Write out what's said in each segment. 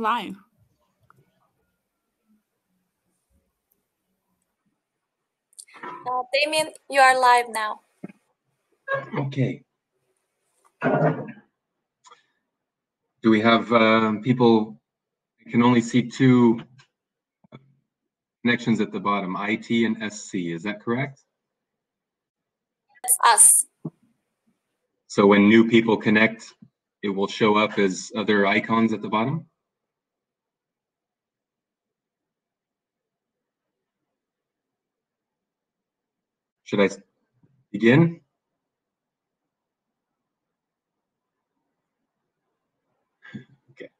live. Damien, you are live now. Okay. Do we have people? I can only see two connections at the bottom, IT and SC. Is that correct? It's us. So when new people connect, it will show up as other icons at the bottom? Should I begin? Okay.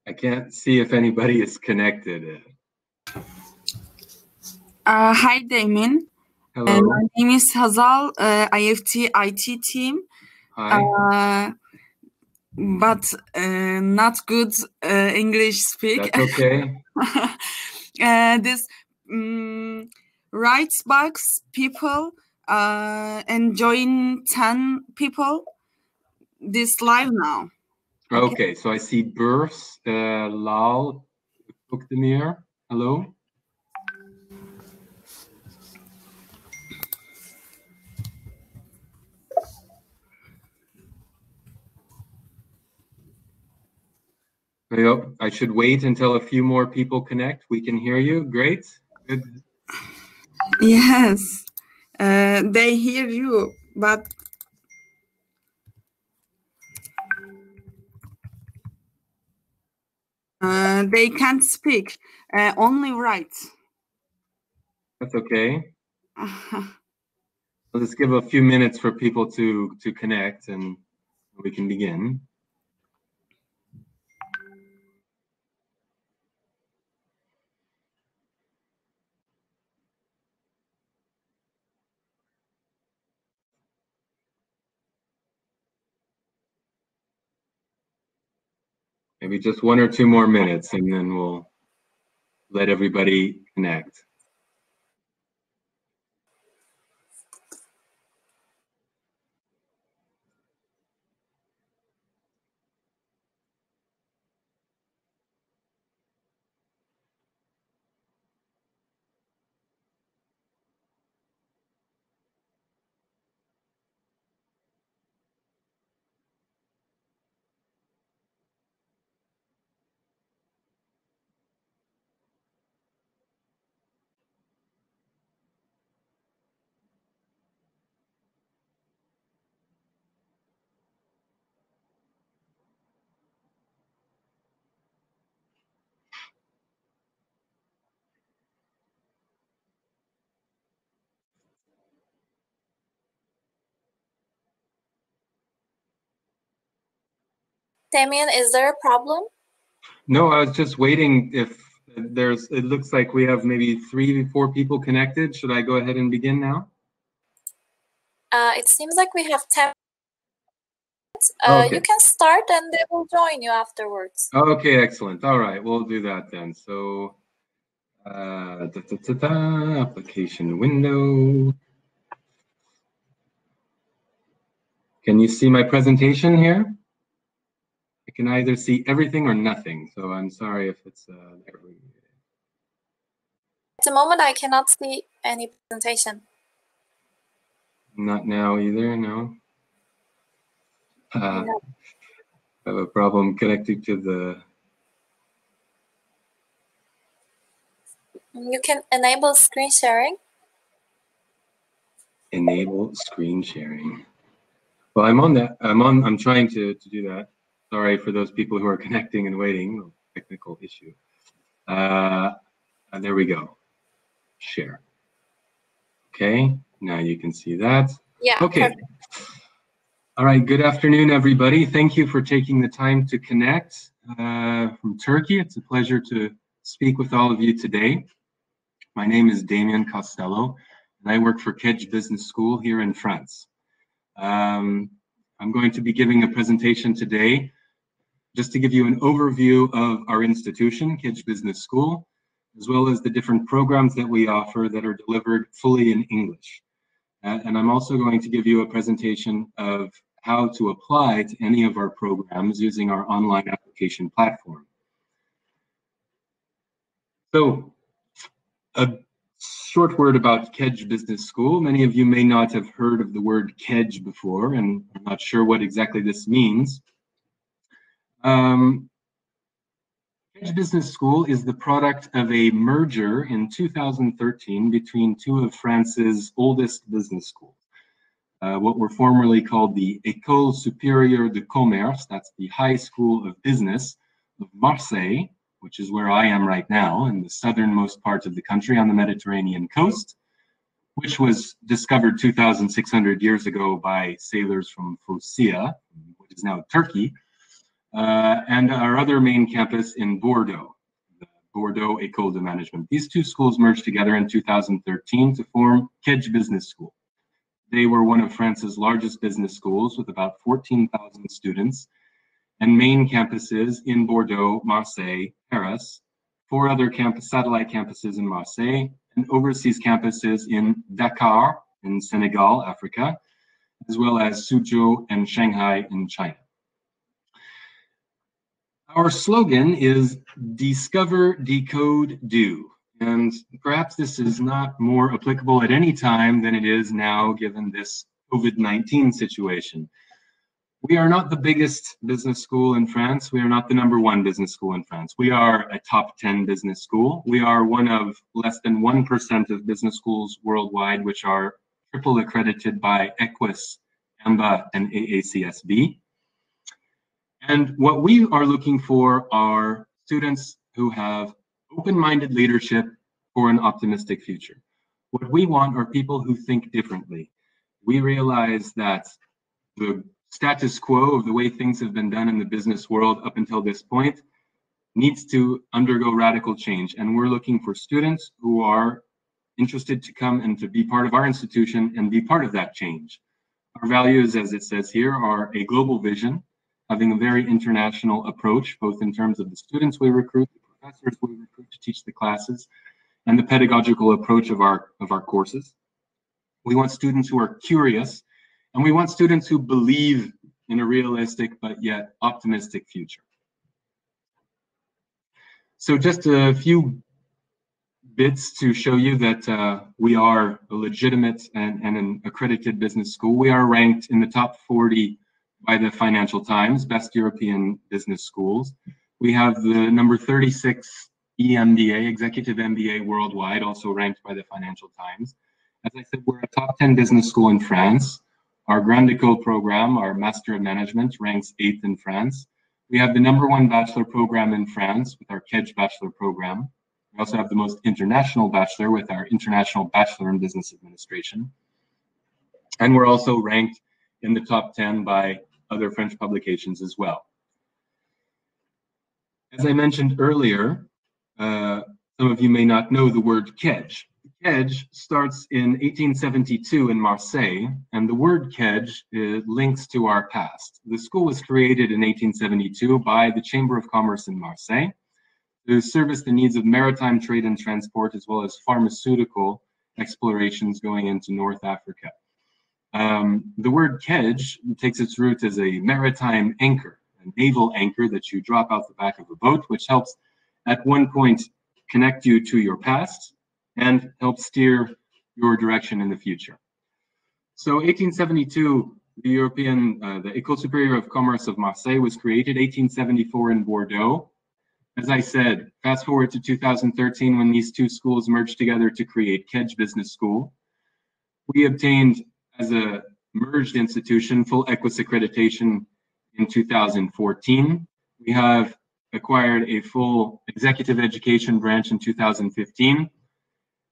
I can't see if anybody is connected. Hi, Damien. Hello. My name is Hazal, IEFT IT team. Hi. But not good English speak. That's okay. This right box people and join 10 people this live now. Okay, so I see Burfs, Lal, Ukdemir. Hello. I should wait until a few more people connect. We can hear you. Great. Good. Yes, they hear you, but they can't speak. Only write. That's okay. Let's give a few minutes for people to connect, and we can begin. Maybe just 1 or 2 more minutes, and then we'll let everybody connect. Damien, is there a problem? No, I was just waiting if there's, it looks like we have maybe 3 or 4 people connected. Should I go ahead and begin now? It seems like we have 10. Okay. You can start and they will join you afterwards. Okay, excellent. All right, we'll do that then. So, application window. Can you see my presentation here? I can either see everything or nothing, so I'm sorry if it's At the moment, I cannot see any presentation. Not now either, no. No. I have a problem connecting to the... You can enable screen sharing. Enable screen sharing. Well, I'm on that. I'm trying to do that. Sorry for those people who are connecting and waiting. Technical issue. There we go. Share. Okay, now you can see that. Yeah. Okay. Perfect. All right, good afternoon, everybody. Thank you for taking the time to connect from Turkey. It's a pleasure to speak with all of you today. My name is Damien Costello, and I work for KEDGE Business School here in France. I'm going to be giving a presentation today just to give you an overview of our institution, KEDGE Business School, as well as the different programs that we offer that are delivered fully in English. And I'm also going to give you a presentation of how to apply to any of our programs using our online application platform. So, a short word about KEDGE Business School. Many of you may not have heard of the word KEDGE before, and I'm not sure what exactly this means. KEDGE Business School is the product of a merger in 2013 between two of France's oldest business schools. What were formerly called the École Supérieure de Commerce, that's the High School of Business of Marseille, which is where I am right now, in the southernmost part of the country on the Mediterranean coast, which was discovered 2,600 years ago by sailors from Phocaea, which is now Turkey, and our other main campus in Bordeaux, the Bordeaux École de Management. These two schools merged together in 2013 to form KEDGE Business School. They were one of France's largest business schools with about 14,000 students and main campuses in Bordeaux, Marseille, Paris, 4 other satellite campuses in Marseille, and overseas campuses in Dakar in Senegal, Africa, as well as Suzhou and Shanghai in China. Our slogan is Discover, Decode, Do. And perhaps this is not more applicable at any time than it is now, given this COVID-19 situation. We are not the biggest business school in France. We are not the #1 business school in France. We are a top 10 business school. We are one of less than 1% of business schools worldwide, which are triple accredited by EQUIS, AMBA, and AACSB. And what we are looking for are students who have open-minded leadership for an optimistic future. What we want are people who think differently. We realize that the status quo of the way things have been done in the business world up until this point needs to undergo radical change. And we're looking for students who are interested to come and to be part of our institution and be part of that change. Our values, as it says here, are a global vision, having a very international approach, both in terms of the students we recruit, the professors we recruit to teach the classes, and the pedagogical approach of our courses. We want students who are curious, and we want students who believe in a realistic but yet optimistic future. So just a few bits to show you that we are a legitimate and an accredited business school. We are ranked in the top 40 by the Financial Times, Best European Business Schools. We have the number 36 EMBA, Executive MBA worldwide, also ranked by the Financial Times. As I said, we're a top 10 business school in France. Our Grandes Ecoles program, our Master of Management, ranks 8th in France. We have the #1 bachelor program in France with our KEDGE Bachelor program. We also have the most international bachelor with our International Bachelor in Business Administration. And we're also ranked in the top 10 by other French publications as well. As I mentioned earlier, some of you may not know the word KEDGE. KEDGE starts in 1872 in Marseille, and the word KEDGE links to our past. The school was created in 1872 by the Chamber of Commerce in Marseille to service the needs of maritime trade and transport, as well as pharmaceutical explorations going into North Africa. The word KEDGE takes its root as a maritime anchor, a naval anchor that you drop out the back of a boat, which helps at one point connect you to your past and help steer your direction in the future. So 1872, the École Supérieure of Commerce of Marseille was created, 1874 in Bordeaux. As I said, fast forward to 2013 when these two schools merged together to create KEDGE Business School. We obtained, as a merged institution, full EQUIS accreditation in 2014. We have acquired a full executive education branch in 2015.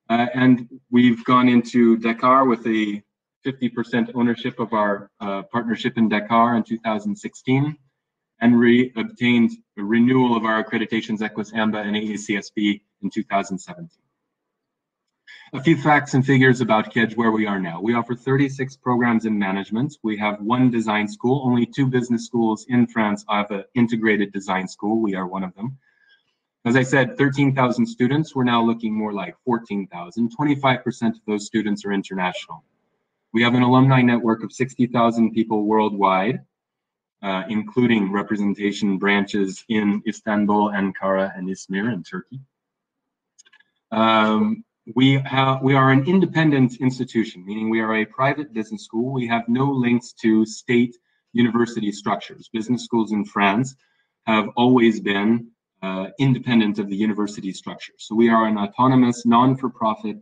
And we've gone into Dakar with a 50% ownership of our partnership in Dakar in 2016, and obtained a renewal of our accreditations EQUIS, AMBA, and AACSB in 2017. A few facts and figures about KEDGE, where we are now. We offer 36 programs in management. We have 1 design school. Only 2 business schools in France have an integrated design school. We are one of them. As I said, 13,000 students. We're now looking more like 14,000. 25% of those students are international. We have an alumni network of 60,000 people worldwide, including representation branches in Istanbul, Ankara, and Izmir in Turkey. We are an independent institution, meaning we are a private business school. We have no links to state university structures. Business schools in France have always been independent of the university structure. So we are an autonomous, non-for-profit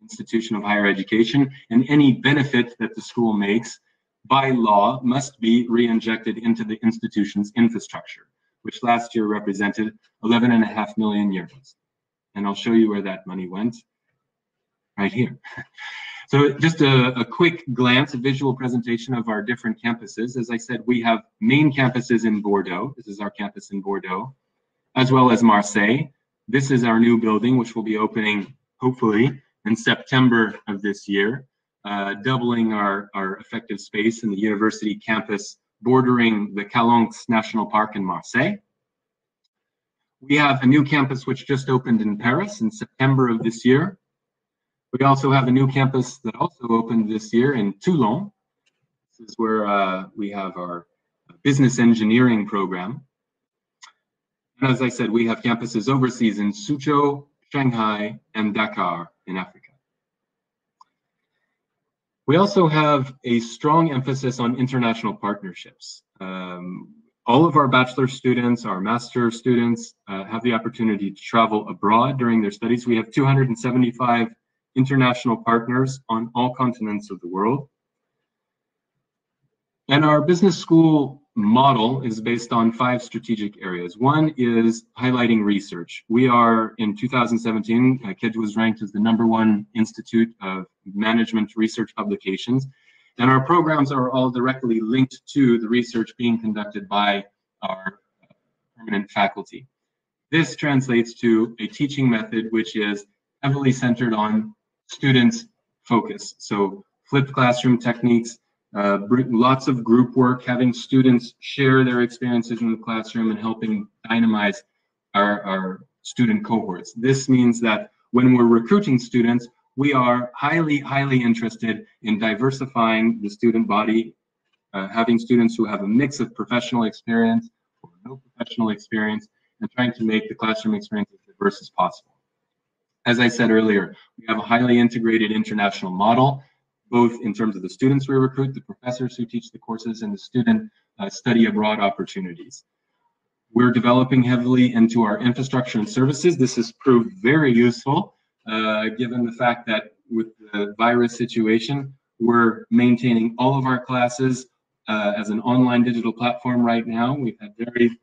institution of higher education, and any benefit that the school makes by law must be re-injected into the institution's infrastructure, which last year represented 11.5 million euros. And I'll show you where that money went right here. So just a quick glance, a visual presentation of our different campuses. As I said, we have main campuses in Bordeaux. This is our campus in Bordeaux, as well as Marseille. This is our new building, which will be opening, hopefully, in September of this year, doubling our effective space in the university campus bordering the Calanques National Park in Marseille. We have a new campus which just opened in Paris in September of this year. We also have a new campus that also opened this year in Toulon. This is where we have our business engineering program. And as I said, we have campuses overseas in Suzhou, Shanghai, and Dakar in Africa. We also have a strong emphasis on international partnerships. All of our bachelor students, our master students, have the opportunity to travel abroad during their studies. We have 275 international partners on all continents of the world. And our business school model is based on 5 strategic areas. One is highlighting research. We are, in 2017, KEDGE was ranked as the #1 institute of management research publications. And our programs are all directly linked to the research being conducted by our permanent faculty. This translates to a teaching method which is heavily centered on students' focus. So flipped classroom techniques, lots of group work, having students share their experiences in the classroom and helping dynamize our student cohorts. This means that when we're recruiting students, we are highly interested in diversifying the student body, having students who have a mix of professional experience or no professional experience, and trying to make the classroom experience as diverse as possible. As I said earlier, we have a highly integrated international model, both in terms of the students we recruit, the professors who teach the courses, and the student study abroad opportunities. We're developing heavily into our infrastructure and services. This has proved very useful, given the fact that with the virus situation, we're maintaining all of our classes as an online digital platform right now. We've had very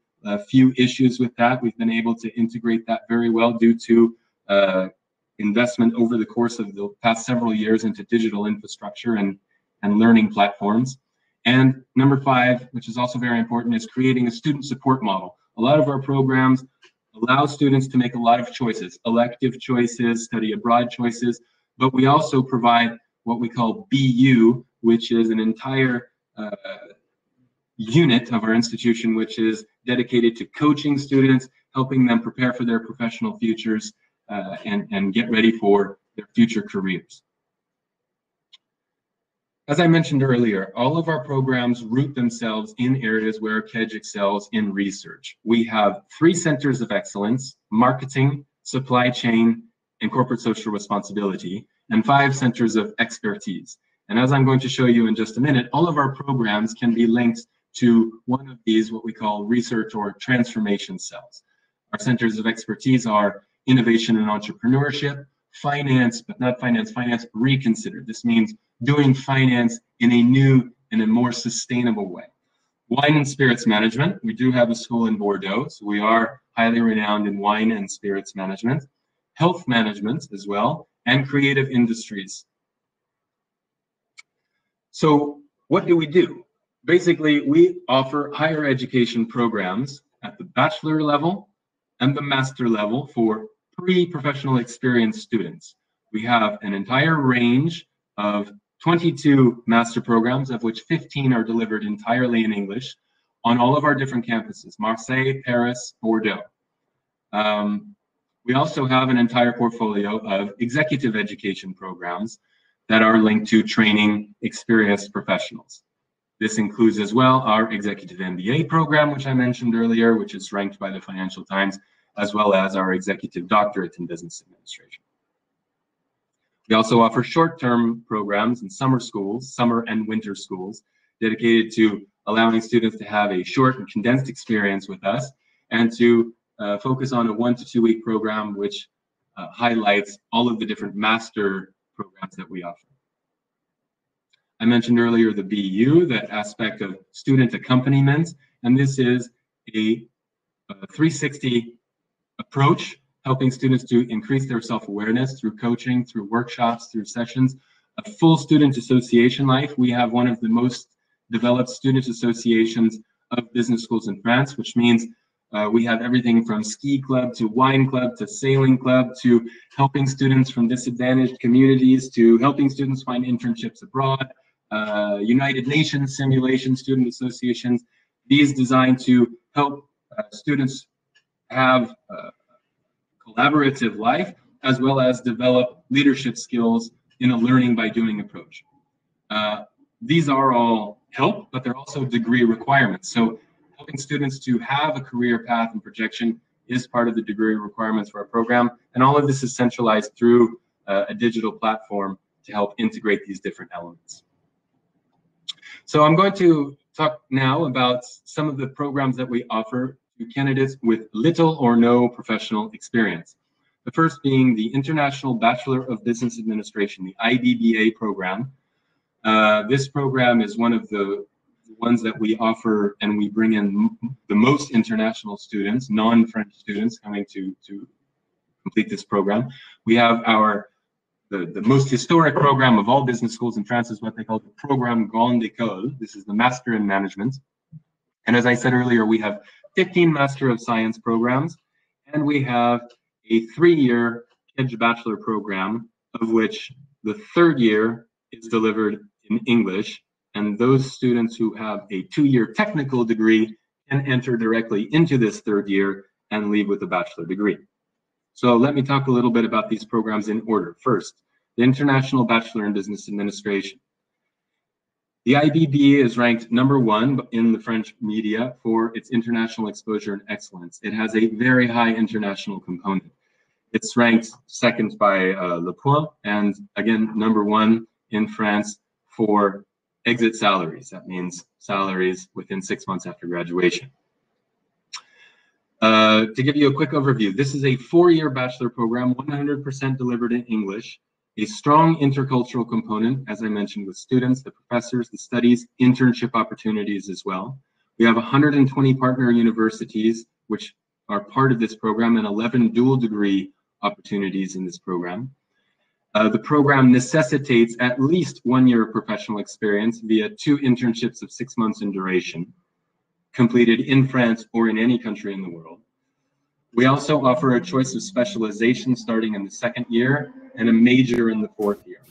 few issues with that. We've been able to integrate that very well due to investment over the course of the past several years into digital infrastructure and learning platforms. And number 5, which is also very important, is creating a student support model. A lot of our programs allow students to make a lot of choices, elective choices, study abroad choices, but we also provide what we call BU, which is an entire unit of our institution, which is dedicated to coaching students, helping them prepare for their professional futures, and get ready for their future careers. As I mentioned earlier, all of our programs root themselves in areas where KEDGE excels in research. We have 3 centers of excellence: marketing, supply chain, and corporate social responsibility, and 5 centers of expertise. And as I'm going to show you in just a minute, all of our programs can be linked to one of these, what we call research or transformation cells. Our centers of expertise are innovation and entrepreneurship, finance, but not finance, finance reconsidered. This means doing finance in a new and a more sustainable way. Wine and spirits management. We do have a school in Bordeaux, so we are highly renowned in wine and spirits management. Health management as well, and creative industries. So what do we do? Basically, we offer higher education programs at the bachelor level and the master level for pre-professional experience students. We have an entire range of 22 master programs, of which 15 are delivered entirely in English on all of our different campuses, Marseille, Paris, Bordeaux. We also have an entire portfolio of executive education programs that are linked to training experienced professionals. This includes as well our executive MBA program, which I mentioned earlier, which is ranked by the Financial Times, as well as our executive doctorate in business administration. We also offer short-term programs in summer schools, summer and winter schools, dedicated to allowing students to have a short and condensed experience with us and to focus on a 1 to 2 week program which highlights all of the different master programs that we offer. I mentioned earlier the BU, that aspect of student accompaniment, and this is a 360 approach, helping students to increase their self-awareness through coaching, through workshops, through sessions, a full student association life. We have one of the most developed student associations of business schools in France, which means we have everything from ski club to wine club to sailing club to helping students from disadvantaged communities to helping students find internships abroad, United Nations simulation student associations, these designed to help students have a collaborative life as well as develop leadership skills in a learning by doing approach. These are all help, but they're also degree requirements. So helping students to have a career path and projection is part of the degree requirements for our program. And all of this is centralized through a digital platform to help integrate these different elements. So I'm going to talk now about some of the programs that we offer to candidates with little or no professional experience. The first being the International Bachelor of Business Administration, the IBBA program. This program is one of the ones that we offer, and we bring in the most international students, non-French students, coming to complete this program. We have the most historic program of all business schools in France is what they call the program Grandes Ecoles. This is the Master in Management. And as I said earlier, we have 15 Master of Science programs, and we have a 3-year KEDGE Bachelor program, of which the 3rd year is delivered in English. And those students who have a 2-year technical degree can enter directly into this 3rd year and leave with a bachelor degree. So let me talk a little bit about these programs in order. First, the International Bachelor in Business Administration. The IBBA is ranked #1 in the French media for its international exposure and excellence. It has a very high international component. It's ranked 2nd by Le Point, and again, #1 in France for exit salaries. That means salaries within 6 months after graduation. To give you a quick overview, this is a 4-year bachelor program, 100% delivered in English, a strong intercultural component, as I mentioned, with students, the professors, the studies, internship opportunities as well. We have 120 partner universities, which are part of this program, and 11 dual degree opportunities in this program. The program necessitates at least 1 year of professional experience via 2 internships of 6 months in duration, completed in France or in any country in the world. We also offer a choice of specialization starting in the 2nd year and a major in the 4th year.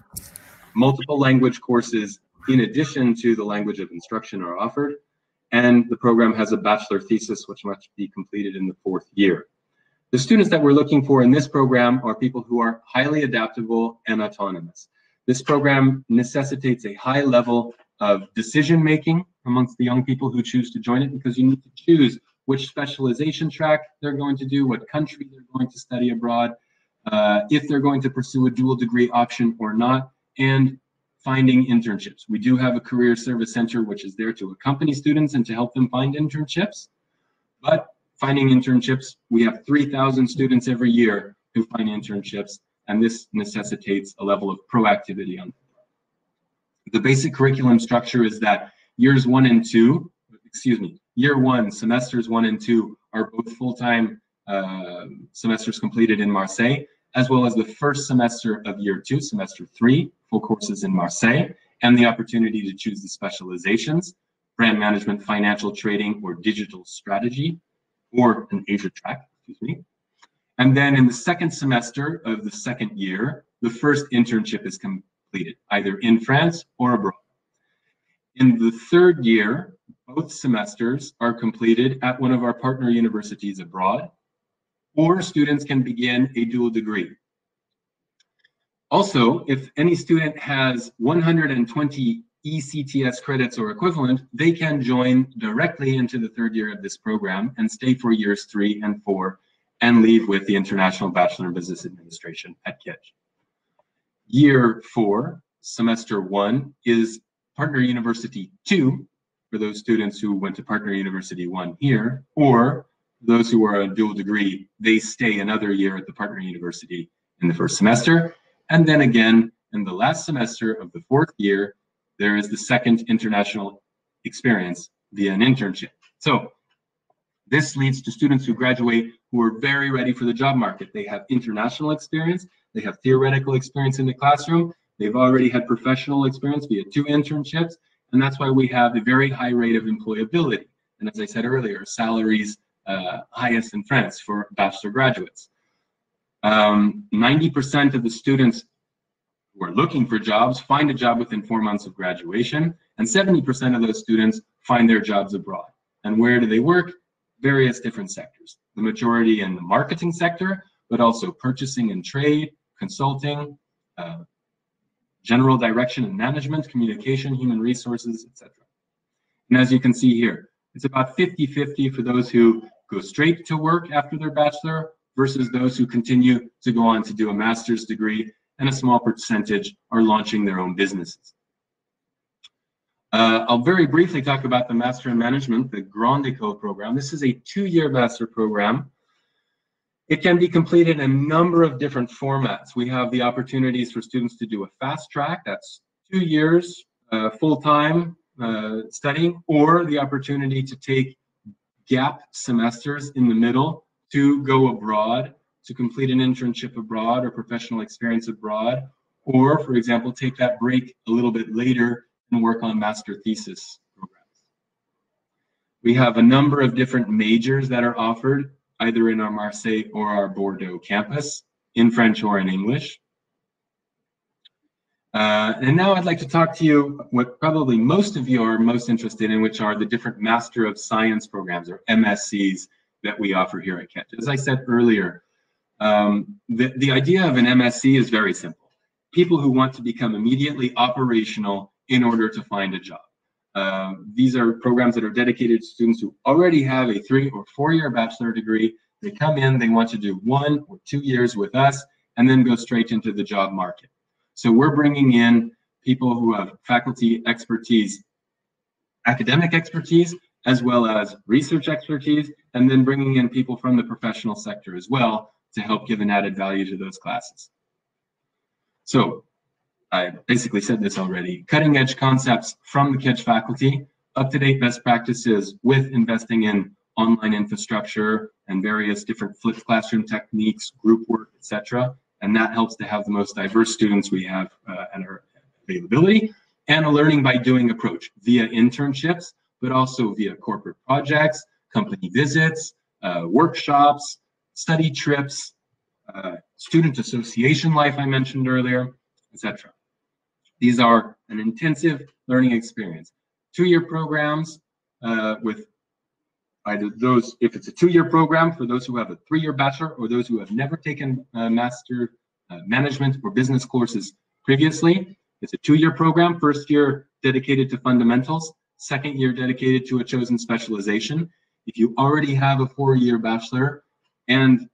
Multiple language courses in addition to the language of instruction are offered, and the program has a bachelor thesis which must be completed in the 4th year. The students that we're looking for in this program are people who are highly adaptable and autonomous. This program necessitates a high level of decision-making amongst the young people who choose to join it, because you need to choose which specialization track they're going to do, what country they're going to study abroad, if they're going to pursue a dual degree option or not, and finding internships. We do have a career service center which is there to accompany students and to help them find internships. But finding internships, we have 3,000 students every year who find internships, and this necessitates a level of proactivity on them. The basic curriculum structure is that year 1, semesters 1 and 2 are both full-time semesters completed in Marseille, as well as the first semester of year 2, semester 3, full courses in Marseille, and the opportunity to choose the specializations, brand management, financial trading, or digital strategy, or an Asia track, And then in the second semester of the second year, the first internship is completed, either in France or abroad. In the third year, both semesters are completed at one of our partner universities abroad, or students can begin a dual degree. Also, if any student has 120 ECTS credits or equivalent, they can join directly into the third year of this program and stay for years 3 and 4 and leave with the International Bachelor in Business Administration at KEDGE. Year 4, semester 1, is Partner University 2 for those students who went to Partner University 1 here, or those who are on dual degree, they stay another year at the Partner University in the first semester. And then again, in the last semester of the 4th year, there is the second international experience via an internship. So this leads to students who graduate who are very ready for the job market. They have international experience, they have theoretical experience in the classroom, they've already had professional experience via 2 internships, and that's why we have a very high rate of employability. And as I said earlier, salaries highest in France for bachelor graduates. 90% of the students who are looking for jobs find a job within 4 months of graduation, and 70% of those students find their jobs abroad. And where do they work? Various different sectors. The majority in the marketing sector, but also purchasing and trade, consulting, general direction and management, communication, human resources, etc. And as you can see here, it's about 50-50 for those who go straight to work after their bachelor versus those who continue to go on to do a master's degree, and a small percentage are launching their own businesses. I'll very briefly talk about the Master in Management, the Grandes Ecoles program. This is a 2-year master program. It can be completed in a number of different formats. We have the opportunities for students to do a fast track, that's 2 years full-time studying, or the opportunity to take gap semesters in the middle to go abroad, to complete an internship abroad or professional experience abroad, or, for example, take that break a little bit later and work on master thesis programs. We have a number of different majors that are offered, either in our Marseille or our Bordeaux campus, in French or in English. And now I'd like to talk to you what probably most of you are most interested in, which are the different Master of Science programs, or MSCs, that we offer here at KEDGE. As I said earlier, the idea of an MSc is very simple. People who want to become immediately operational in order to find a job. These are programs that are dedicated to students who already have a 3- or 4-year bachelor degree. They come in, they want to do 1 or 2 years with us, and then go straight into the job market. So we're bringing in people who have faculty expertise, academic expertise, as well as research expertise, and then bringing in people from the professional sector as well to help give an added value to those classes. So I basically said this already, cutting edge concepts from the KEDGE faculty, up-to-date best practices with investing in online infrastructure and various different flipped classroom techniques, group work, etc. And that helps to have the most diverse students we have at our availability, and a learning by doing approach via internships, but also via corporate projects, company visits, workshops, study trips, student association life I mentioned earlier, etc. These are an intensive learning experience. 2-year programs with either those, if it's a 2-year program for those who have a 3-year bachelor or those who have never taken master management or business courses previously. It's a 2-year program, first year dedicated to fundamentals, second year dedicated to a chosen specialization. If you already have a 4-year bachelor and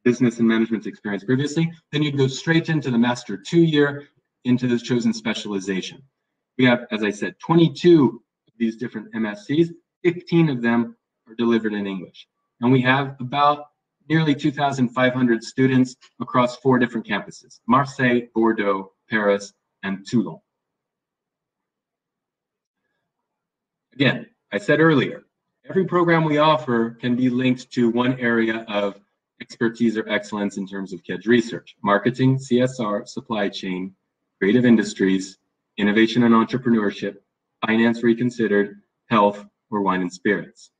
business and management experience previously, then you'd go straight into the master 2-year into the chosen specialization. We have, as I said, 22 of these different MSCs, 15 of them are delivered in English. And we have about nearly 2,500 students across 4 different campuses: Marseille, Bordeaux, Paris, and Toulon. Again, I said earlier, every program we offer can be linked to one area of expertise or excellence in terms of KEDGE research: marketing, CSR, supply chain, creative industries, innovation and entrepreneurship, finance reconsidered, health, or wine and spirits.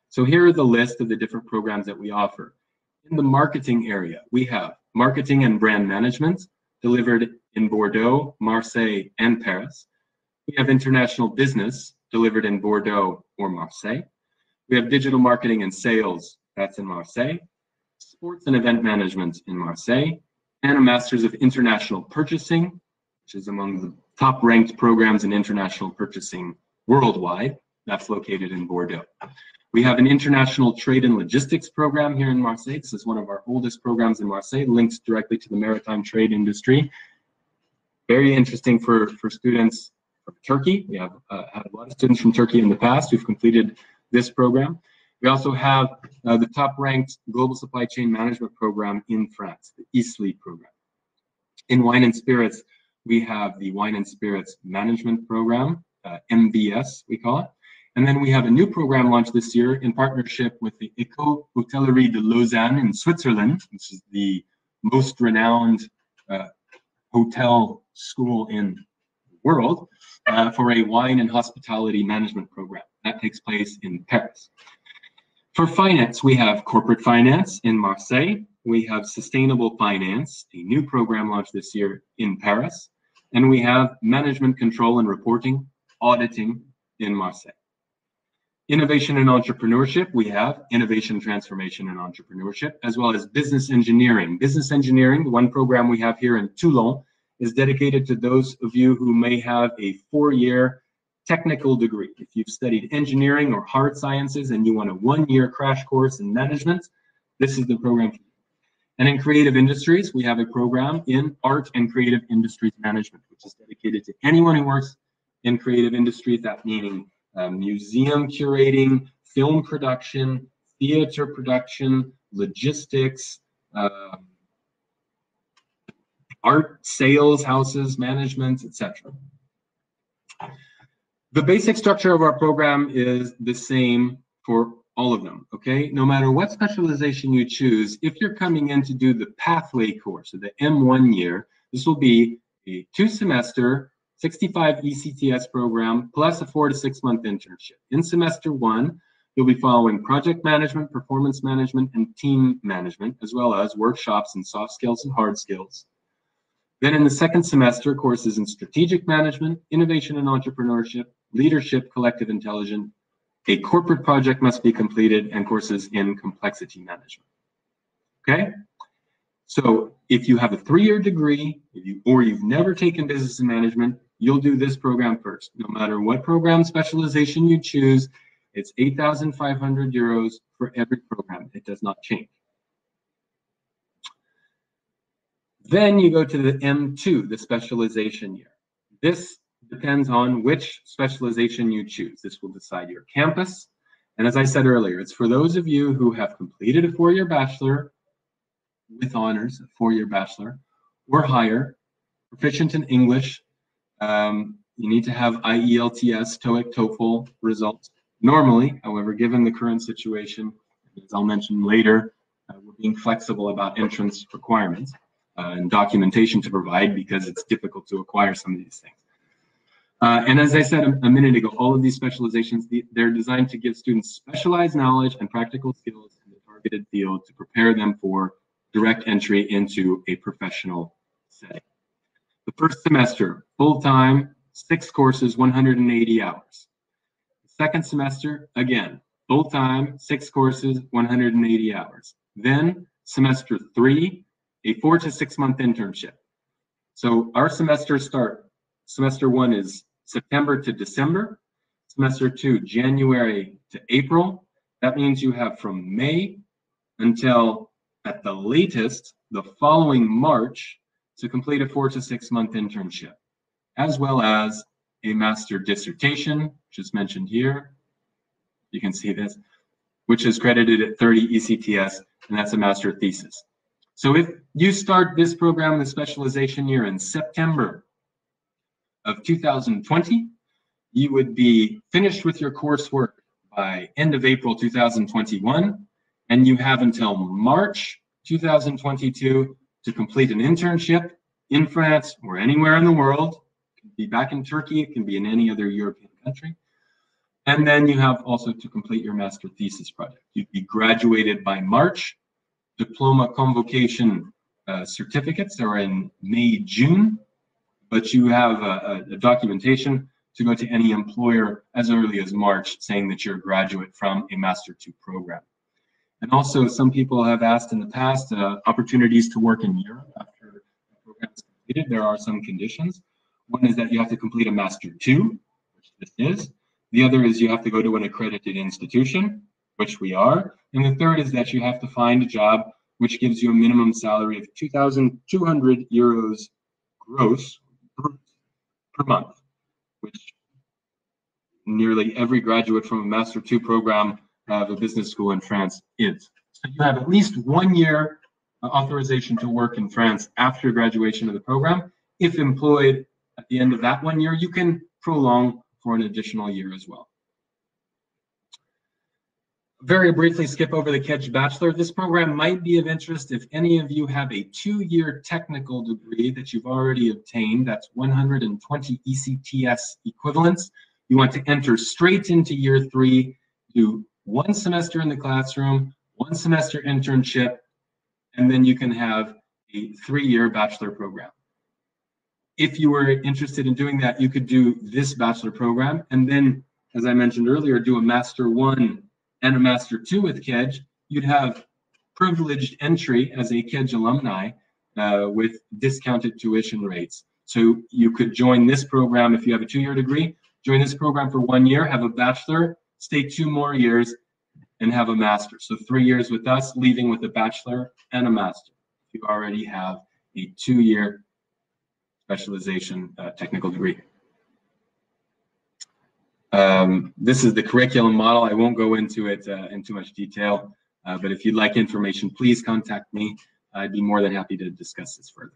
So here are the list of the different programs that we offer. In the marketing area, we have marketing and brand management delivered in Bordeaux, Marseille, and Paris. We have international business delivered in Bordeaux or Marseille. We have digital marketing and sales, that's in Marseille. Sports and event management in Marseille, and a Master's of International Purchasing, which is among the top ranked programs in international purchasing worldwide. That's located in Bordeaux. We have an international trade and logistics program here in Marseille. This is one of our oldest programs in Marseille, linked directly to the maritime trade industry. Very interesting for students from Turkey. We have had a lot of students from Turkey in the past who've completed this program. We also have the top-ranked global supply chain management program in France, the ISLI program. In wine and spirits, we have the wine and spirits management program, MBS, we call it. And then we have a new program launched this year in partnership with the Hotellerie de Lausanne in Switzerland, which is the most renowned hotel school in the world, for a wine and hospitality management program. That takes place in Paris. For finance, we have corporate finance in Marseille. We have sustainable finance, a new program launched this year in Paris. And we have management control and reporting, auditing in Marseille. Innovation and entrepreneurship, we have innovation, transformation, and entrepreneurship, as well as business engineering. Business engineering, the one program we have here in Toulon, is dedicated to those of you who may have a 4-year technical degree. If you've studied engineering or hard sciences and you want a 1-year crash course in management, this is the program for you. And in creative industries, we have a program in art and creative industries management, which is dedicated to anyone who works in creative industries, that meaning museum curating, film production, theater production, logistics, art sales, houses, management, etc. The basic structure of our program is the same for all of them, okay? No matter what specialization you choose, if you're coming in to do the pathway course, or the M1 year, this will be a 2-semester, 65 ECTS program, plus a 4 to 6 month internship. In semester 1, you'll be following project management, performance management, and team management, as well as workshops in soft skills and hard skills. Then in the second semester, courses in strategic management, innovation and entrepreneurship, leadership, collective intelligence, a corporate project must be completed, and courses in complexity management. Okay? So if you have a 3-year degree, or you've never taken business and management, you'll do this program first. No matter what program specialization you choose, it's 8,500 euros for every program. It does not change. Then you go to the M2, the specialization year. This depends on which specialization you choose. This will decide your campus. And as I said earlier, it's for those of you who have completed a 4-year bachelor with honors, a 4-year bachelor, or higher, proficient in English. You need to have IELTS, TOEIC, TOEFL results. Normally, however, given the current situation, as I'll mention later, we're being flexible about entrance requirements and documentation to provide, because it's difficult to acquire some of these things. And as I said a minute ago, all of these specializations, they're designed to give students specialized knowledge and practical skills in the targeted field to prepare them for direct entry into a professional setting. The first semester, full-time, 6 courses, 180 hours. The second semester, again, full-time, 6 courses, 180 hours. Then semester 3, a 4 to 6 month internship. So our semesters start, semester 1 is September to December, semester 2, January to April. That means you have from May until, at the latest, the following March, to complete a 4 to 6 month internship, as well as a master dissertation, which is mentioned here. You can see this, which is credited at 30 ECTS, and that's a master thesis. So if you start this program, the specialization year, in September of 2020, you would be finished with your coursework by end of April 2021, and you have until March 2022 to complete an internship in France or anywhere in the world. It can be back in Turkey, it can be in any other European country. And then you have also to complete your master thesis project. You'd be graduated by March. Diploma convocation certificates are in May, June, but you have a documentation to go to any employer as early as March saying that you're a graduate from a Master 2 program. And also, some people have asked in the past opportunities to work in Europe after the program is completed. There are some conditions. One is that you have to complete a Master 2, which this is. The other is you have to go to an accredited institution, which we are. And the third is that you have to find a job which gives you a minimum salary of 2,200 euros gross per month, which nearly every graduate from a Master 2 program of a business school in France is. So you have at least 1 year authorization to work in France after graduation of the program. If employed at the end of that 1 year, you can prolong for an additional year as well. Very briefly skip over the KEDGE Bachelor. This program might be of interest if any of you have a 2-year technical degree that you've already obtained. That's 120 ECTS equivalents. You want to enter straight into year 3, do 1 semester in the classroom, 1 semester internship, and then you can have a 3-year bachelor program. If you were interested in doing that, you could do this bachelor program, and then, as I mentioned earlier, do a Master 1 and a Master 2 with KEDGE. You'd have privileged entry as a KEDGE alumni with discounted tuition rates. So you could join this program if you have a 2-year degree, join this program for 1 year, have a bachelor, stay 2 more years, and have a master. So 3 years with us, leaving with a bachelor and a master. You already have a 2-year specialization technical degree. This is the curriculum model. I won't go into it in too much detail, but if you'd like information, please contact me. I'd be more than happy to discuss this further.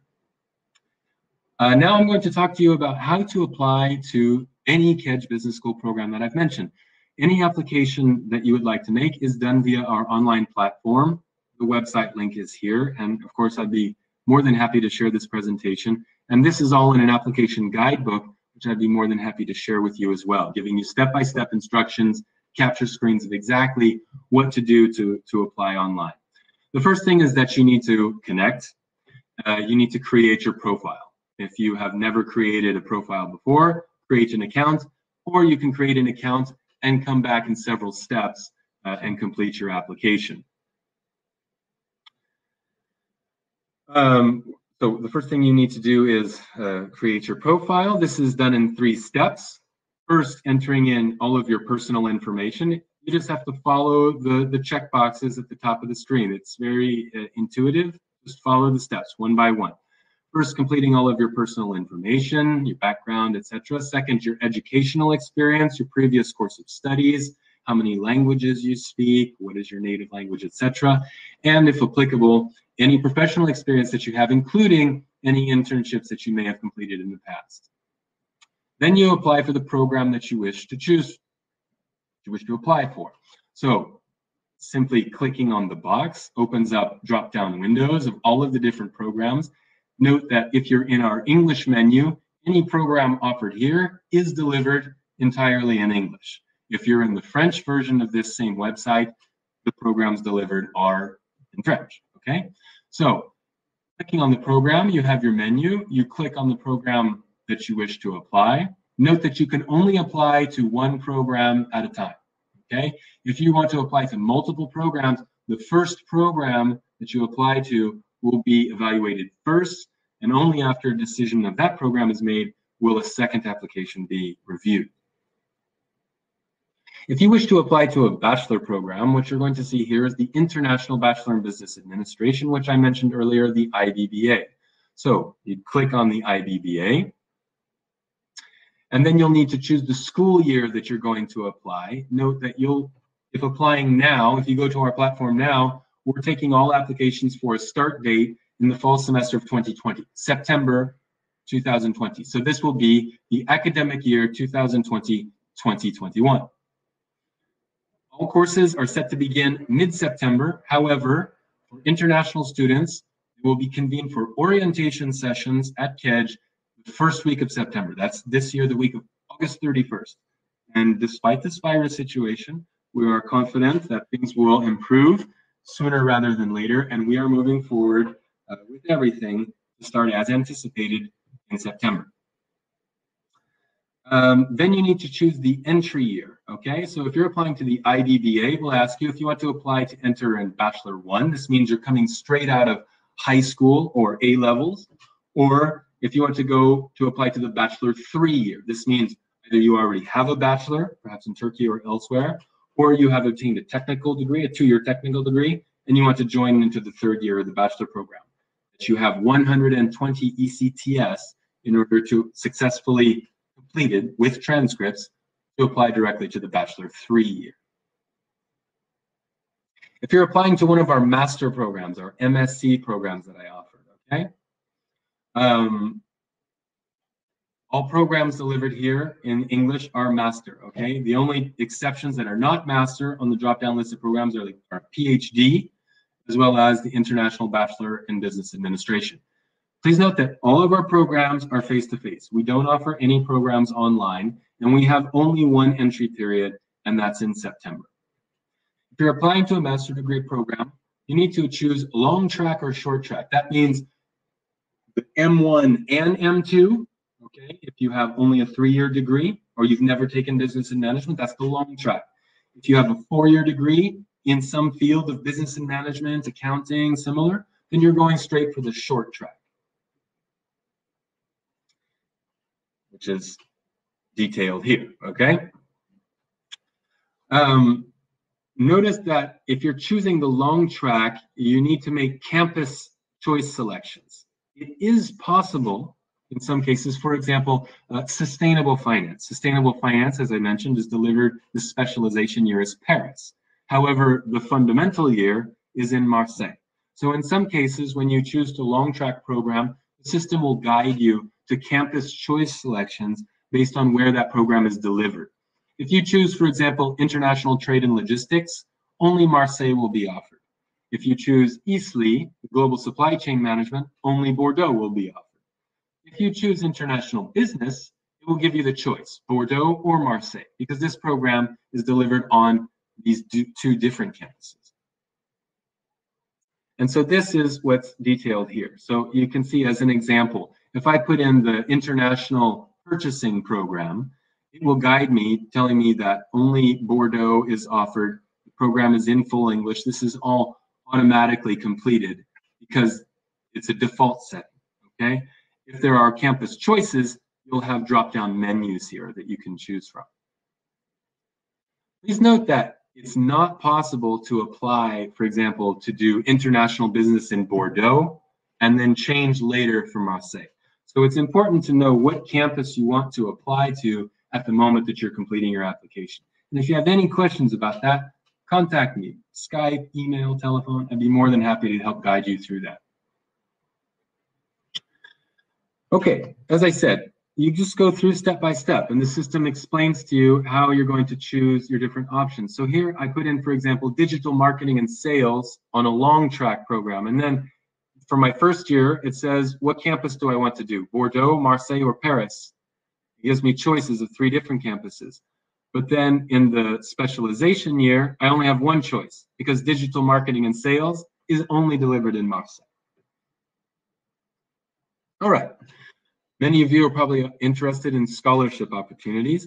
Now I'm going to talk to you about how to apply to any KEDGE Business School program that I've mentioned. Any application that you would like to make is done via our online platform. The website link is here, and of course I'd be more than happy to share this presentation. And this is all in an application guidebook, which I'd be more than happy to share with you as well, giving you step-by-step instructions, capture screens of exactly what to do to apply online. The first thing is that you need to connect. You need to create your profile. If you have never created a profile before, create an account, or you can create an account and come back in several steps and complete your application. So the first thing you need to do is create your profile. This is done in 3 steps. First, entering in all of your personal information. You just have to follow the check boxes at the top of the screen. It's very intuitive. Just follow the steps one by one. First, completing all of your personal information, your background, etc. Second, your educational experience, your previous course of studies, how many languages you speak, what is your native language, etc. And if applicable, any professional experience that you have, including any internships that you may have completed in the past. Then you apply for the program that you wish to choose, you wish to apply for. So simply clicking on the box opens up drop-down windows of all of the different programs. Note that if you're in our English menu, any program offered here is delivered entirely in English. If you're in the French version of this same website, the programs delivered are in French, okay? So clicking on the program, you have your menu. You click on the program that you wish to apply. Note that you can only apply to 1 program at a time, okay? If you want to apply to multiple programs, the first program that you apply to will be evaluated first, and only after a decision of that program is made will a second application be reviewed. If you wish to apply to a bachelor program, what you're going to see here is the International Bachelor in Business Administration, which I mentioned earlier, the IBBA. So you click on the IBBA, and then you'll need to choose the school year that you're going to apply. Note that if applying now, if you go to our platform now, we're taking all applications for a start date in the fall semester of 2020, September 2020. So this will be the academic year 2020-2021. All courses are set to begin mid-September. However, for international students, they will be convened for orientation sessions at KEDGE the first week of September. That's this year, the week of August 31st. And despite this virus situation, we are confident that things will improve sooner rather than later, and we are moving forward with everything to start as anticipated in September. Then you need to choose the entry year, okay? So if you're applying to the IBBA, we'll ask you if you want to apply to enter in Bachelor 1. This means you're coming straight out of high school or A levels, or if you want to go to apply to the Bachelor 3 year. This means either you already have a bachelor, perhaps in Turkey or elsewhere, or you have obtained a technical degree, a 2-year technical degree, and you want to join into the 3rd year of the bachelor program. That you have 120 ECTS in order to successfully completed with transcripts to apply directly to the Bachelor 3 year. If you're applying to one of our master programs, our MSc programs that I offered, okay? All programs delivered here in English are master, okay? The only exceptions that are not master on the drop-down list of programs are our PhD, as well as the International Bachelor in Business Administration. Please note that all of our programs are face-to-face. We don't offer any programs online, and we have only one entry period, and that's in September. If you're applying to a master's degree program, you need to choose long track or short track. That means the M1 and M2, okay? If you have only a 3-year degree, or you've never taken business and management, that's the long track. If you have a 4-year degree in some field of business and management, accounting, similar, then you're going straight for the short track, which is detailed here, okay? Notice that if you're choosing the long track, you need to make campus choice selections. It is possible in some cases, for example, sustainable finance. Sustainable finance, as I mentioned, is delivered, the specialization year is Paris. However, the fundamental year is in Marseille. So in some cases, when you choose to long track program, the system will guide you to campus choice selections based on where that program is delivered. If you choose, for example, international trade and logistics, only Marseille will be offered. If you choose ISLI, global supply chain management, only Bordeaux will be offered. If you choose international business, it will give you the choice, Bordeaux or Marseille, because this program is delivered on these 2 different campuses. And so this is what's detailed here. So you can see as an example, if I put in the international purchasing program, it will guide me, telling me that only Bordeaux is offered. The program is in full English. This is all automatically completed because it's a default setting, okay? If there are campus choices, you'll have drop-down menus here that you can choose from. Please note that it's not possible to apply, for example, to do international business in Bordeaux and then change later for Marseille. So it's important to know what campus you want to apply to at the moment that you're completing your application. And if you have any questions about that, contact me, Skype, email, telephone. I'd be more than happy to help guide you through that. Okay, as I said, you just go through step by step, and the system explains to you how you're going to choose your different options. So here I put in, for example, digital marketing and sales on a long track program. And then for my first year, it says, what campus do I want to do? Bordeaux, Marseille, or Paris? It gives me choices of 3 different campuses. But then in the specialization year, I only have one choice because digital marketing and sales is only delivered in Marseille. All right. Many of you are probably interested in scholarship opportunities.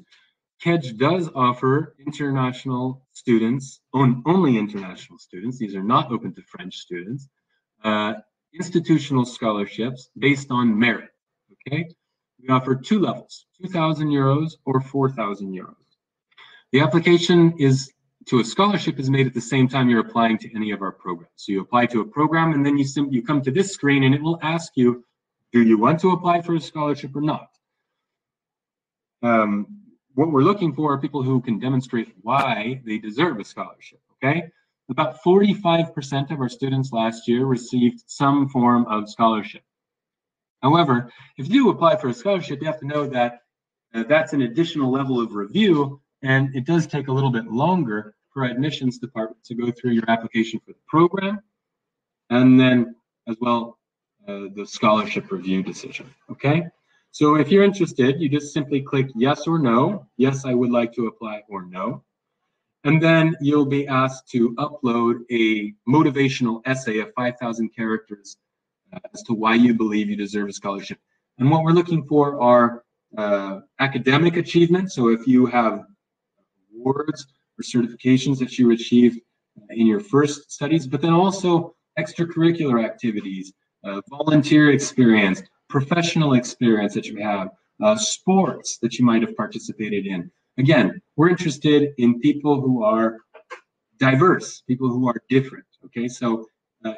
KEDGE does offer international students, only international students, these are not open to French students, institutional scholarships based on merit, okay? We offer 2 levels, 2,000 euros or 4,000 euros. The application to a scholarship is made at the same time you're applying to any of our programs. So you apply to a program and then you come to this screen and it will ask you, Do you want to apply for a scholarship or not? What we're looking for are people who can demonstrate why they deserve a scholarship, okay? About 45% of our students last year received some form of scholarship. However, if you apply for a scholarship, you have to know that that's an additional level of review, and it does take a little bit longer for our admissions department to go through your application for the program, and then as well the scholarship review decision, okay? So if you're interested, you just simply click yes or no. Yes, I would like to apply, or no. And then you'll be asked to upload a motivational essay of 5,000 characters as to why you believe you deserve a scholarship. And what we're looking for are academic achievements. So if you have awards or certifications that you achieved in your first studies, but then also extracurricular activities, volunteer experience, professional experience that you have, sports that you might have participated in. Again, we're interested in people who are diverse, people who are different, okay? So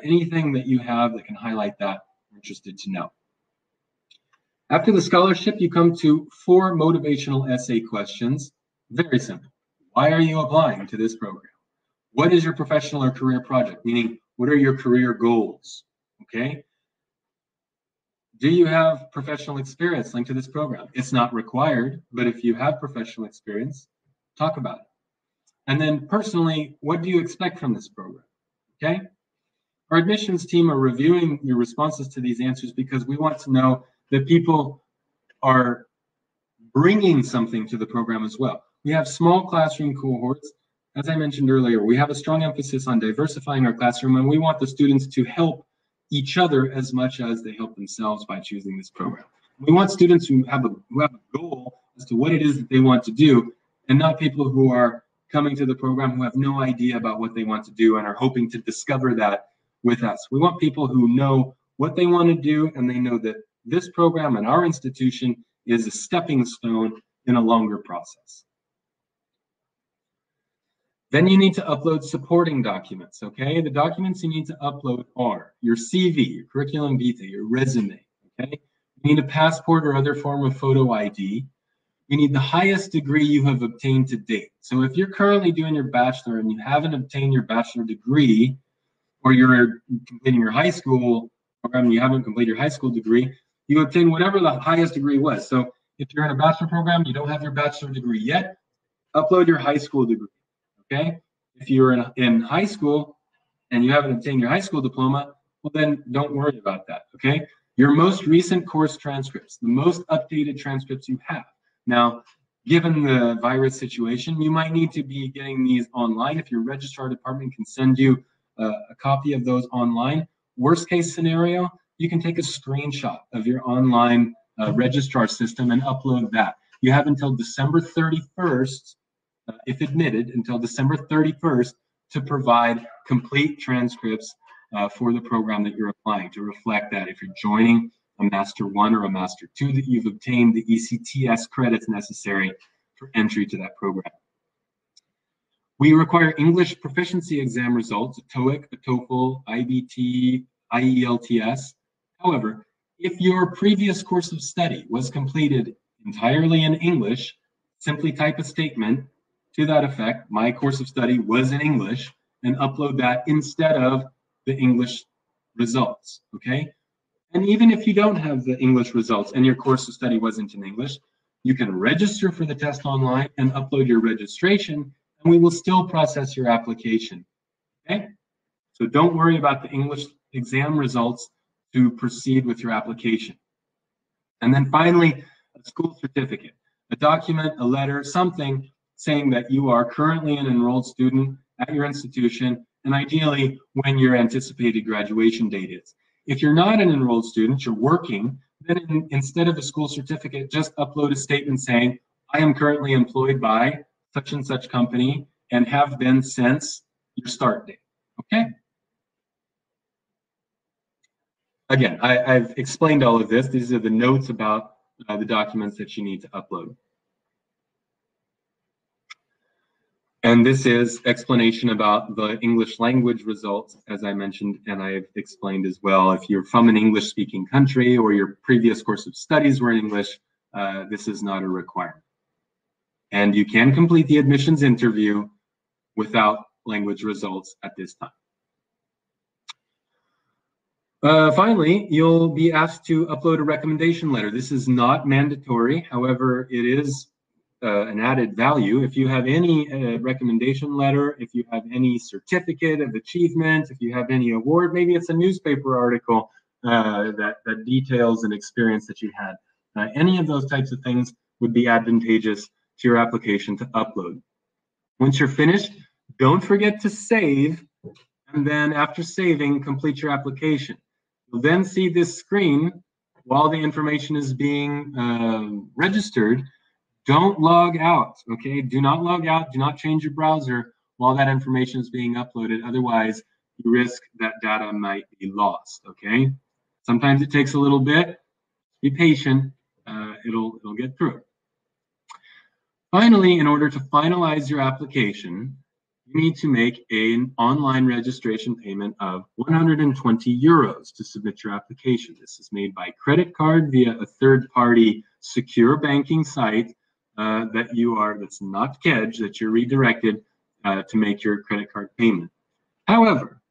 anything that you have that can highlight that, we're interested to know. After the scholarship, you come to 4 motivational essay questions. Very simple. Why are you applying to this program? What is your professional or career project? Meaning, what are your career goals, okay? Do you have professional experience linked to this program? It's not required, but if you have professional experience, talk about it. And then personally, what do you expect from this program? Okay? Our admissions team are reviewing your responses to these answers because we want to know that people are bringing something to the program as well. We have small classroom cohorts. As I mentioned earlier, we have a strong emphasis on diversifying our classroom, and we want the students to help each other as much as they help themselves by choosing this program. We want students who have a goal as to what it is that they want to do, and not people who are coming to the program who have no idea about what they want to do and are hoping to discover that with us. We want people who know what they want to do, and they know that this program and our institution is a stepping stone in a longer process. Then you need to upload supporting documents, okay? The documents you need to upload are your CV, your curriculum vitae, your resume, okay? You need a passport or other form of photo ID. You need the highest degree you have obtained to date. So if you're currently doing your bachelor and you haven't obtained your bachelor degree, or you're completing your high school program and you haven't completed your high school degree, you obtain whatever the highest degree was. So if you're in a bachelor program, you don't have your bachelor degree yet, upload your high school degree. Okay, if you're in high school and you haven't obtained your high school diploma, well then don't worry about that, okay? Your most recent course transcripts, the most updated transcripts you have. Now, given the virus situation, you might need to be getting these online. If your registrar department can send you a copy of those online. Worst case scenario, you can take a screenshot of your online registrar system and upload that. You have until December 31st, if admitted, until December 31st to provide complete transcripts for the program that you're applying, to reflect that if you're joining a Master 1 or a Master 2, that you've obtained the ECTS credits necessary for entry to that program. We require English proficiency exam results, a TOEIC, a TOEFL, IBT, IELTS. However, if your previous course of study was completed entirely in English, simply type a statement to that effect, my course of study was in English, and upload that instead of the English results, okay? And even if you don't have the English results and your course of study wasn't in English, you can register for the test online and upload your registration, and we will still process your application, okay? So don't worry about the English exam results to proceed with your application. And then finally, a school certificate, a document, a letter, something saying that you are currently an enrolled student at your institution, and ideally when your anticipated graduation date is. If you're not an enrolled student, you're working, then instead of a school certificate, just upload a statement saying, I am currently employed by such and such company and have been since your start date, okay? Again, I've explained all of this. These are the notes about the documents that you need to upload. And this is explanation about the English language results, as I mentioned, and I've explained as well. If you're from an English-speaking country or your previous course of studies were in English, this is not a requirement. And you can complete the admissions interview without language results at this time. Finally, you'll be asked to upload a recommendation letter. This is not mandatory. However, it is an added value. If you have any recommendation letter, if you have any certificate of achievement, if you have any award, maybe it's a newspaper article that details an experience that you had. Any of those types of things would be advantageous to your application to upload. Once you're finished, don't forget to save, and then after saving, complete your application. You'll then see this screen while the information is being registered. Don't log out, okay? Do not log out, do not change your browser while that information is being uploaded. Otherwise, you risk that data might be lost, okay? Sometimes it takes a little bit. Be patient, it'll get through. Finally, in order to finalize your application, you need to make an online registration payment of 120 euros to submit your application. This is made by credit card via a third-party secure banking site that's not KEDGE, that you're redirected to make your credit card payment. However,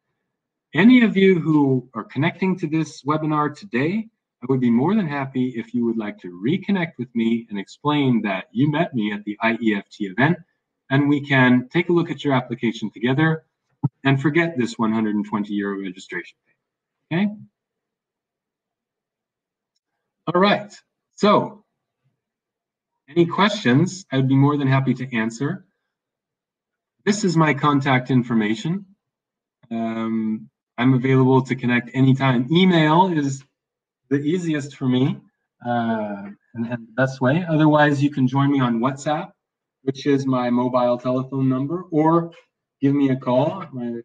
any of you who are connecting to this webinar today, I would be more than happy if you would like to reconnect with me and explain that you met me at the IEFT event, and we can take a look at your application together and forget this 120 euro registration fee, okay? All right, so any questions, I would be more than happy to answer. This is my contact information. I'm available to connect anytime. Email is the easiest for me and the best way. Otherwise, you can join me on WhatsApp, which is my mobile telephone number, or give me a call. My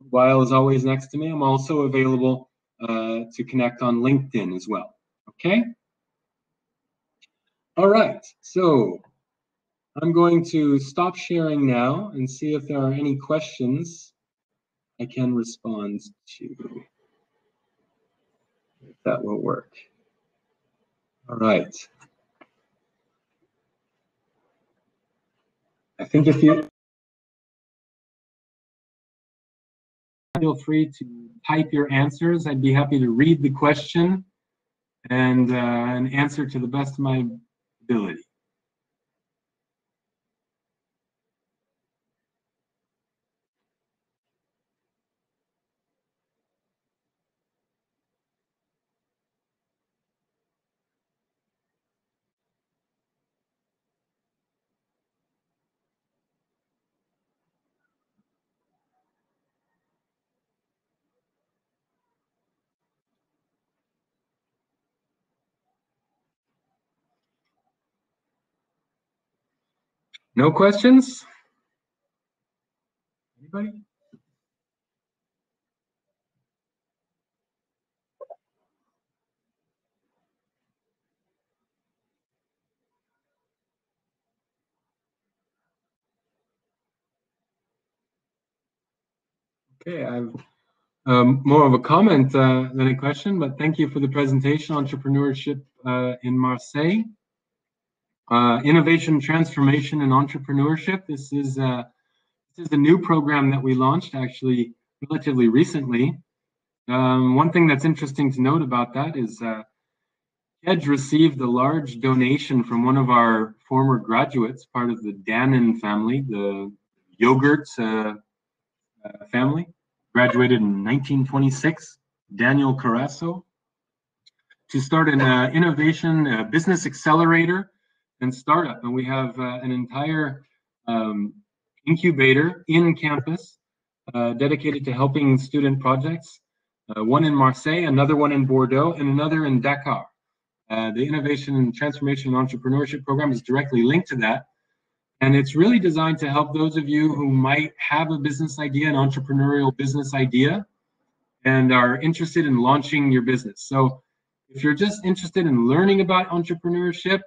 mobile is always next to me. I'm also available to connect on LinkedIn as well, okay? All right, so I'm going to stop sharing now and see if there are any questions I can respond to. If that will work. All right. I think if you feel free to type your answers, I'd be happy to read the question and answer to the best of my ability. No questions? Anybody? Okay, I've more of a comment than a question, but thank you for the presentation, Entrepreneurship in Marseille. Innovation, Transformation, and Entrepreneurship. This is a new program that we launched actually relatively recently. One thing that's interesting to note about that is KEDGE received a large donation from one of our former graduates, part of the Dünyanın family, the yogurt family, graduated in 1926, Daniel Carasso, to start an innovation business accelerator and startup. And we have an entire incubator in campus dedicated to helping student projects, one in Marseille, another one in Bordeaux, and another in Dakar. The Innovation and Transformation and Entrepreneurship Program is directly linked to that. And it's really designed to help those of you who might have a business idea, an entrepreneurial business idea, and are interested in launching your business. So if you're just interested in learning about entrepreneurship,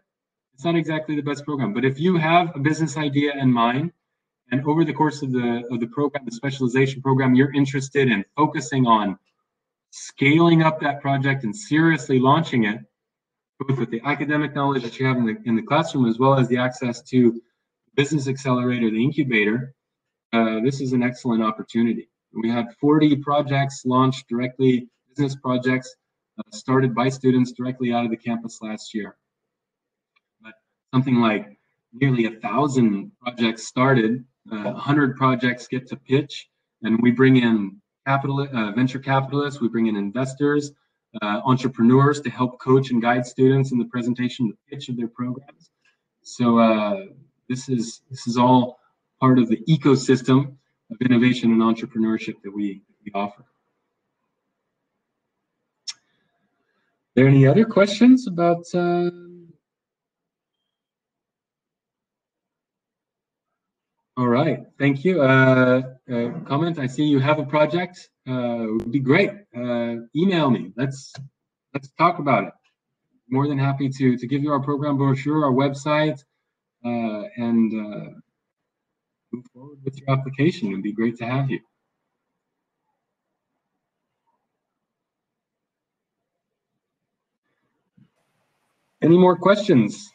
it's not exactly the best program. But if you have a business idea in mind, and over the course of the program, the specialization program, you're interested in focusing on scaling up that project and seriously launching it, both with the academic knowledge that you have in the classroom, as well as the access to business accelerator, the incubator, this is an excellent opportunity. We had 40 projects launched directly, business projects started by students directly out of the campus last year. But something like nearly 1,000 projects started, 100 projects get to pitch, and we bring in venture capitalists, we bring in investors, entrepreneurs to help coach and guide students in the presentation, the pitch of their programs. So this is all part of the ecosystem of innovation and entrepreneurship that we offer. Are there any other questions about all right, thank you. Comment, I see you have a project. It would be great. Email me. Let's talk about it. More than happy to give you our program brochure, our website, and move forward with your application. It would be great to have you. Any more questions?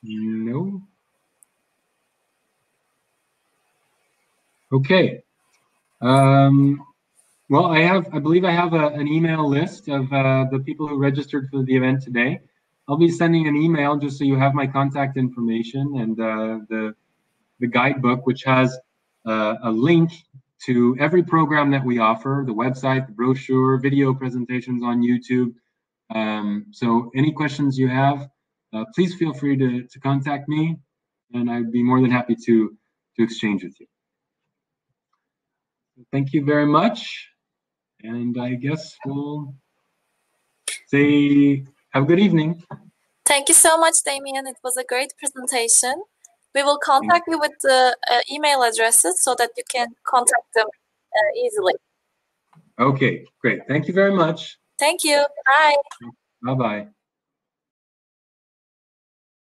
No? Okay. Well, I believe I have an email list of the people who registered for the event today. I'll be sending an email just so you have my contact information and the guidebook, which has a link to every program that we offer, the website, the brochure, video presentations on YouTube. So any questions you have, please feel free to contact me, and I'd be more than happy to exchange with you. Thank you very much, and I guess we'll say have a good evening. Thank you so much, Damien. It was a great presentation. We will contact you with the email addresses so that you can contact them easily. Okay, great. Thank you very much. Thank you. Bye. Bye-bye.